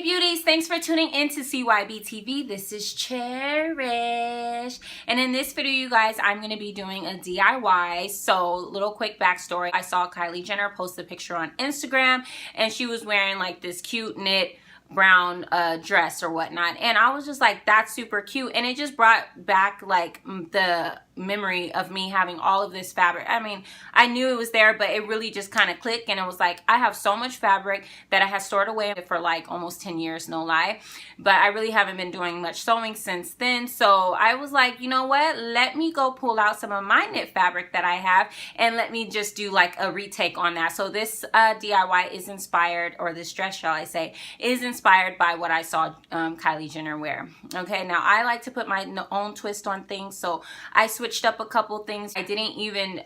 Hey beauties, thanks for tuning in to CYB TV. This is Cherish. And in this video, you guys, I'm going to be doing a DIY. So, little quick backstory. I saw Kylie Jenner post a picture on Instagram and she was wearing like this cute knit brown dress or whatnot, and I was just like, that's super cute, and it just brought back like the memory of me having all of this fabric. I mean, I knew it was there, but it really just kind of clicked, and it was like, I have so much fabric that I had stored away for like almost 10 years, no lie, but I really haven't been doing much sewing since then. So I was like, you know what, let me go pull out some of my knit fabric that I have and let me just do like a retake on that. So this DIY is inspired, or this dress, shall I say, is inspired by what I saw Kylie Jenner wear. Okay, now I like to put my own twist on things, so I switched up a couple things. I didn't even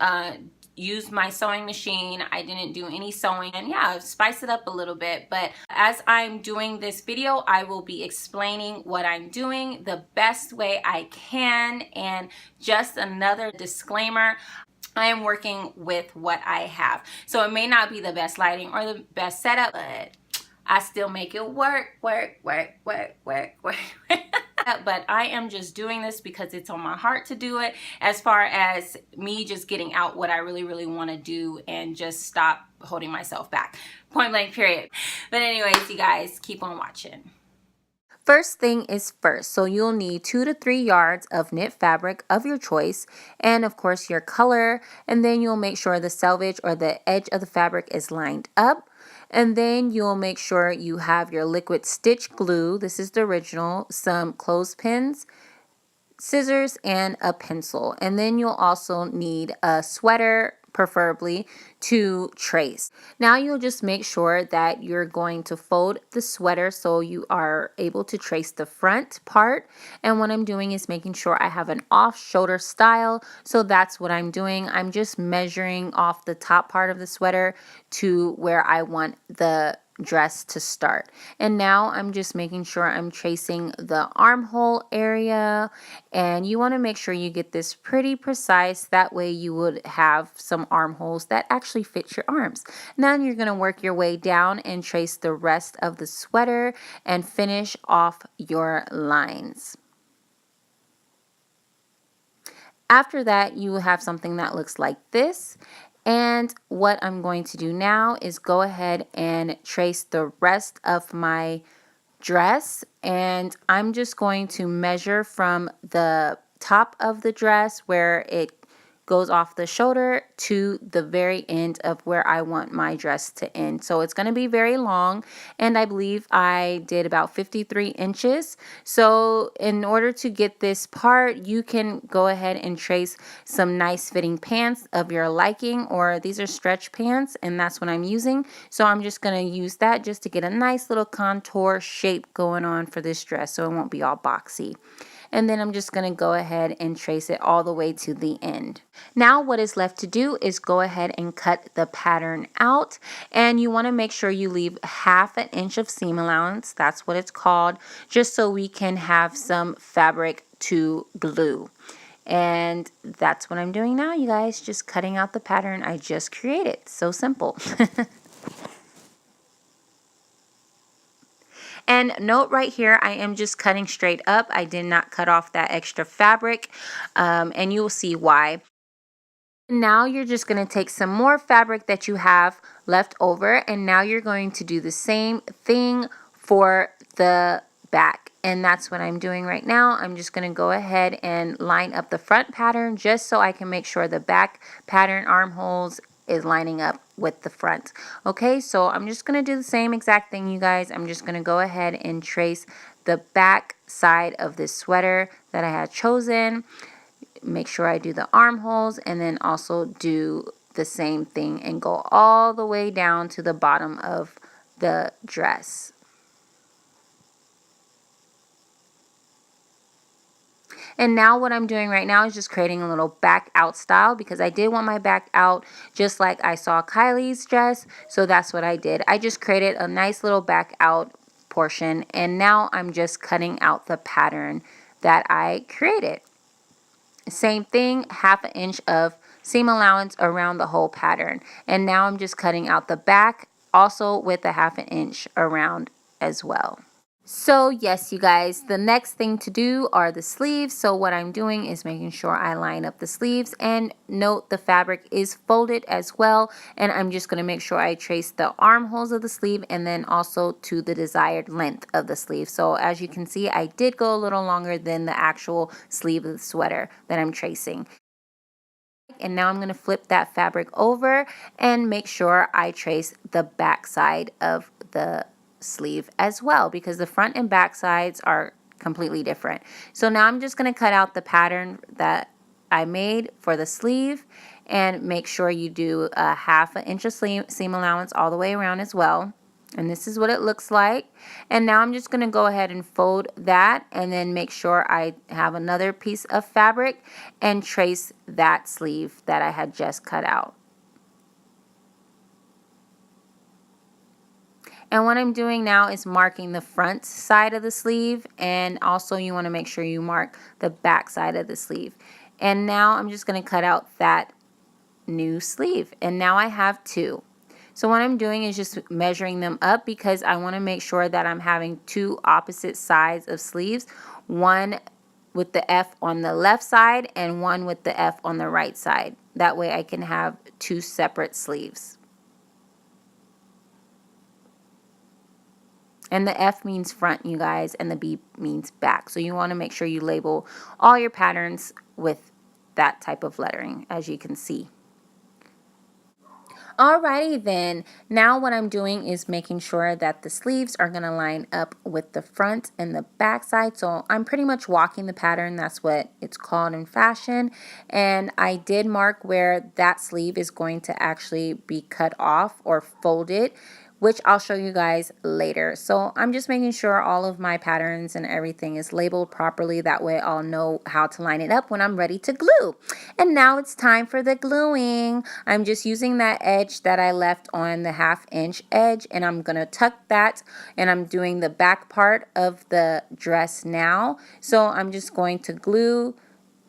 use my sewing machine. I didn't do any sewing, and yeah, spice it up a little bit. But as I'm doing this video, I will be explaining what I'm doing the best way I can. And just another disclaimer, I am working with what I have, so it may not be the best lighting or the best setup, but I still make it work. But I am just doing this because it's on my heart to do it, as far as me just getting out what I really want to do and just stop holding myself back. Point blank, period. But anyways, you guys, keep on watching. First thing is first, so you'll need 2 to 3 yards of knit fabric of your choice, and of course your color, and then you'll make sure the selvage or the edge of the fabric is lined up. And then you'll make sure you have your liquid stitch glue. This is the original, some clothespins, scissors, and a pencil. And then you'll also need a sweater, preferably, to trace. Now you'll just make sure that you're going to fold the sweater so you are able to trace the front part. And what I'm doing is making sure I have an off shoulder style. So that's what I'm doing. I'm just measuring off the top part of the sweater to where I want the dress to start. And now I'm just making sure I'm tracing the armhole area, and you want to make sure you get this pretty precise. That way you would have some armholes that actually fit your arms. Now you're going to work your way down and trace the rest of the sweater and finish off your lines. After that, you will have something that looks like this. And what I'm going to do now is go ahead and trace the rest of my dress. And I'm just going to measure from the top of the dress where it goes off the shoulder to the very end of where I want my dress to end. So it's going to be very long, and I believe I did about 53 inches. So in order to get this part, you can go ahead and trace some nice fitting pants of your liking, or these are stretch pants, and that's what I'm using. So I'm just going to use that just to get a nice little contour shape going on for this dress, so it won't be all boxy. And then I'm just going to go ahead and trace it all the way to the end. Now what is left to do is go ahead and cut the pattern out, and you want to make sure you leave 1/2 inch of seam allowance. That's what it's called, just so we can have some fabric to glue. And that's what I'm doing now, you guys, just cutting out the pattern I just created. So simple. And note right here, I am just cutting straight up. I did not cut off that extra fabric, and you'll see why. Now you're just going to take some more fabric that you have left over, and now you're going to do the same thing for the back. And that's what I'm doing right now. I'm just going to go ahead and line up the front pattern just so I can make sure the back pattern armholes is lining up with the front. Okay, so I'm just going to do the same exact thing, you guys. I'm just going to go ahead and trace the back side of this sweater that I had chosen. Make sure I do the armholes, and then also do the same thing and go all the way down to the bottom of the dress. And now what I'm doing right now is just creating a little back out style, because I did want my back out just like I saw Kylie's dress. So that's what I did. I just created a nice little back out portion, and now I'm just cutting out the pattern that I created. Same thing, 1/2 inch of seam allowance around the whole pattern. And now I'm just cutting out the back, also with a 1/2 inch around as well. So yes, you guys, the next thing to do are the sleeves. So what I'm doing is making sure I line up the sleeves, and note the fabric is folded as well. And I'm just going to make sure I trace the armholes of the sleeve and then also to the desired length of the sleeve. So as you can see, I did go a little longer than the actual sleeve of the sweater that I'm tracing. And now I'm going to flip that fabric over and make sure I trace the back side of the sleeve as well, because the front and back sides are completely different. So now I'm just going to cut out the pattern that I made for the sleeve, and make sure you do a 1/2 inch of seam allowance all the way around as well. And this is what it looks like. And now I'm just going to go ahead and fold that, and then make sure I have another piece of fabric and trace that sleeve that I had just cut out. And what I'm doing now is marking the front side of the sleeve, and also you want to make sure you mark the back side of the sleeve. And now I'm just going to cut out that new sleeve, and now I have 2. So what I'm doing is just measuring them up, because I want to make sure that I'm having 2 opposite sides of sleeves, one with the F on the left side and one with the F on the right side. That way I can have 2 separate sleeves. And the F means front, you guys, and the B means back. So you want to make sure you label all your patterns with that type of lettering, as you can see. Alrighty then, now what I'm doing is making sure that the sleeves are going to line up with the front and the back side. So I'm pretty much walking the pattern. That's what it's called in fashion. And I did mark where that sleeve is going to actually be cut off or folded, which I'll show you guys later. So I'm just making sure all of my patterns and everything is labeled properly. That way I'll know how to line it up when I'm ready to glue. And now it's time for the gluing. I'm just using that edge that I left on the 1/2 inch edge, and I'm gonna tuck that, and I'm doing the back part of the dress now. So I'm just going to glue,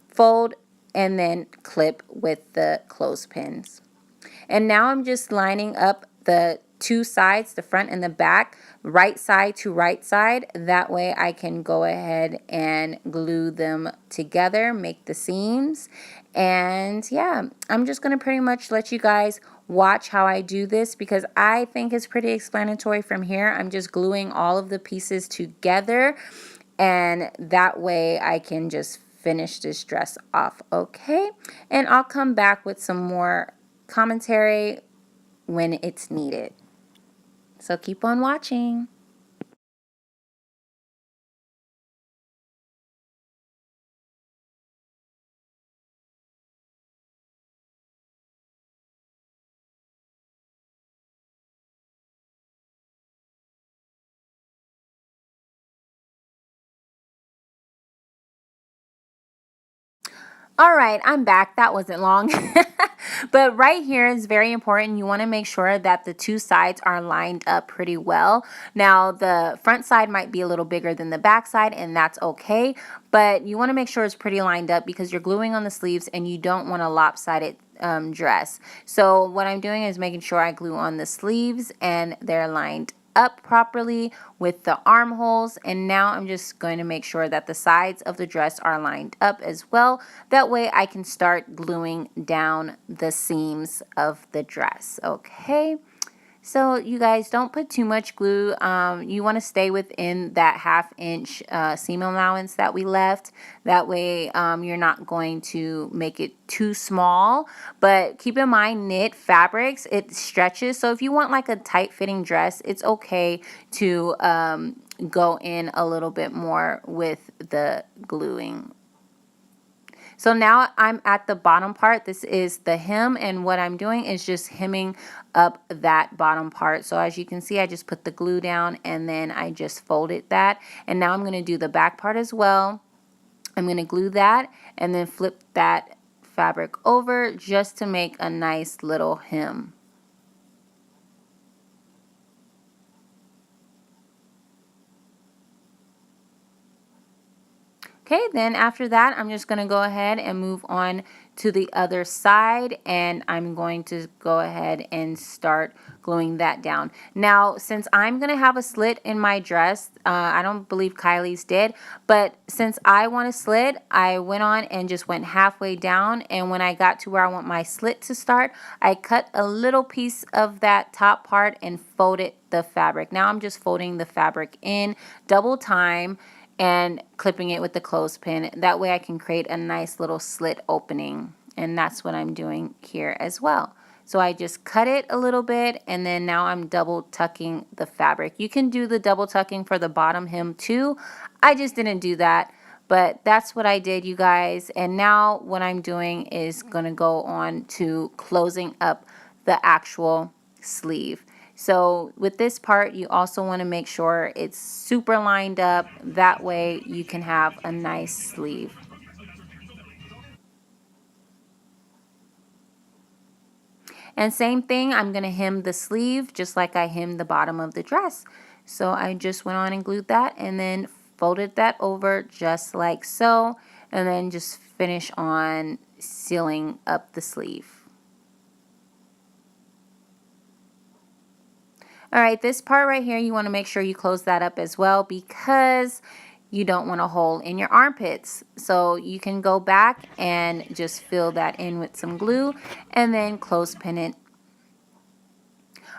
fold, and then clip with the clothespins. And now I'm just lining up the 2 sides, the front and the back, right side to right side. That way I can go ahead and glue them together, make the seams. And yeah, I'm just going to pretty much let you guys watch how I do this, because I think it's pretty explanatory from here. I'm just gluing all of the pieces together, and that way I can just finish this dress off, okay? And I'll come back with some more commentary when it's needed. So keep on watching. All right, I'm back. That wasn't long. But right here is very important. You want to make sure that the 2 sides are lined up pretty well. Now, the front side might be a little bigger than the back side, and that's okay. But you want to make sure it's pretty lined up, because you're gluing on the sleeves and you don't want a lopsided dress. So what I'm doing is making sure I glue on the sleeves and they're lined up properly with the armholes. And now I'm just going to make sure that the sides of the dress are lined up as well. That way I can start gluing down the seams of the dress. Okay. So you guys, don't put too much glue. You want to stay within that 1/2 inch seam allowance that we left. That way you're not going to make it too small. But keep in mind, knit fabrics, it stretches. So if you want like a tight fitting dress, it's okay to go in a little bit more with the gluing. So now I'm at the bottom part. This is the hem, and what I'm doing is just hemming up that bottom part. So as you can see, I just put the glue down and then I just folded that. And now I'm going to do the back part as well. I'm going to glue that and then flip that fabric over just to make a nice little hem. Okay, then after that, I'm just going to go ahead and move on to the other side, and I'm going to go ahead and start gluing that down. Now, since I'm going to have a slit in my dress, I don't believe Kylie's did, but since I want a slit, I went on and just went halfway down, and when I got to where I want my slit to start, I cut a little piece of that top part and folded the fabric. Now I'm just folding the fabric in double time and clipping it with the clothespin. That way I can create a nice little slit opening, and that's what I'm doing here as well. So I just cut it a little bit, and then now I'm double tucking the fabric. You can do the double tucking for the bottom hem too. I just didn't do that, but that's what I did, you guys. And now what I'm doing is gonna go on to closing up the actual sleeve. So with this part, you also want to make sure it's super lined up. That way you can have a nice sleeve. And same thing, I'm going to hem the sleeve just like I hemmed the bottom of the dress. So I just went on and glued that and then folded that over just like so. And then just finish on sealing up the sleeve. All right, this part right here, you want to make sure you close that up as well because you don't want a hole in your armpits. So you can go back and just fill that in with some glue and then clothespin it.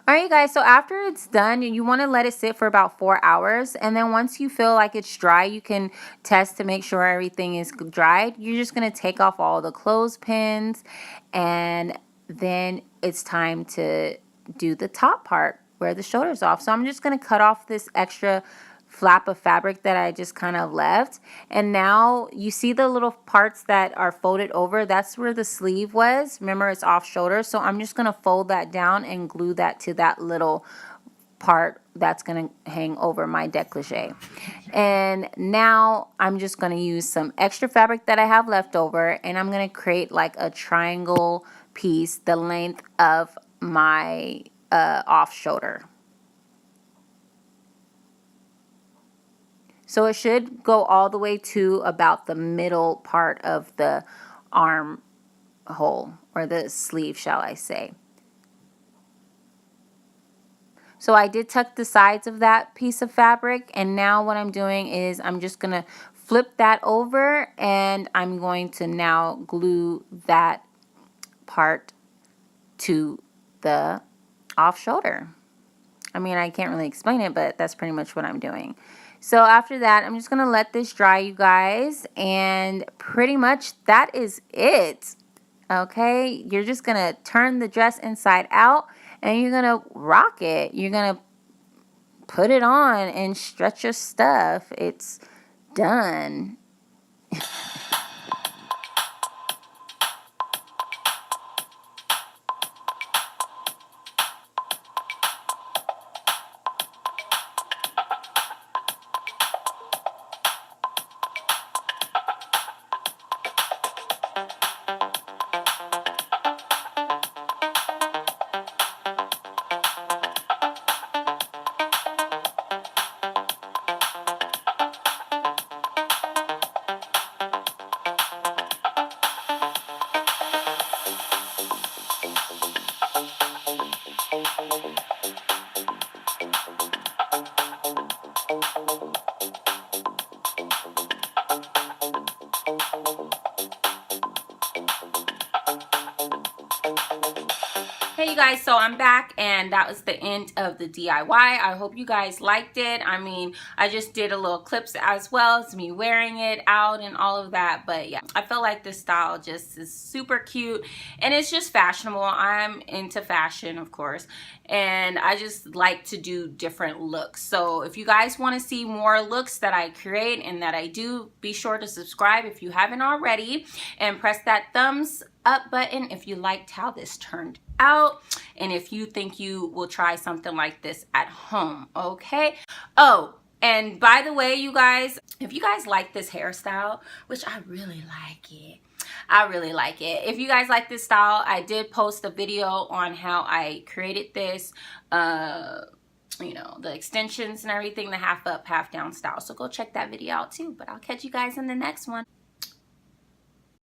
All right, you guys, so after it's done, you want to let it sit for about 4 hours. And then once you feel like it's dry, you can test to make sure everything is dried. You're just going to take off all the clothespins, and then it's time to do the top part where the shoulder's off. So I'm just going to cut off this extra flap of fabric that I just kind of left. And now you see the little parts that are folded over. That's where the sleeve was. Remember, it's off shoulder. So I'm just going to fold that down and glue that to that little part that's going to hang over my décolleté. And now I'm just going to use some extra fabric that I have left over, and I'm going to create like a triangle piece the length of my off shoulder. So it should go all the way to about the middle part of the arm hole, or the sleeve, shall I say. So I did tuck the sides of that piece of fabric, and now what I'm doing is I'm just going to flip that over, and I'm going to now glue that part to the off shoulder. I mean, I can't really explain it, but that's pretty much what I'm doing. So after that, I'm just going to let this dry, you guys, and pretty much that is it. Okay, you're just going to turn the dress inside out, and you're going to rock it. You're going to put it on and stretch your stuff. It's done. Hey you guys, so I'm back, and that was the end of the DIY. I hope you guys liked it. I mean, I just did a little clips as well. It's me wearing it out and all of that. But yeah, I feel like this style just is super cute, and it's just fashionable. I'm into fashion, of course, and I just like to do different looks. So if you guys want to see more looks that I create and that I do, be sure to subscribe if you haven't already, and press that thumbs up button if you liked how this turned out, and if you think you will try something like this at home. Okay. Oh, and by the way, you guys, if you guys like this hairstyle, which I really like it, if you guys like this style, I did post a video on how I created this, you know, the extensions and everything, the half up half down style, so go check that video out too. But I'll catch you guys in the next one.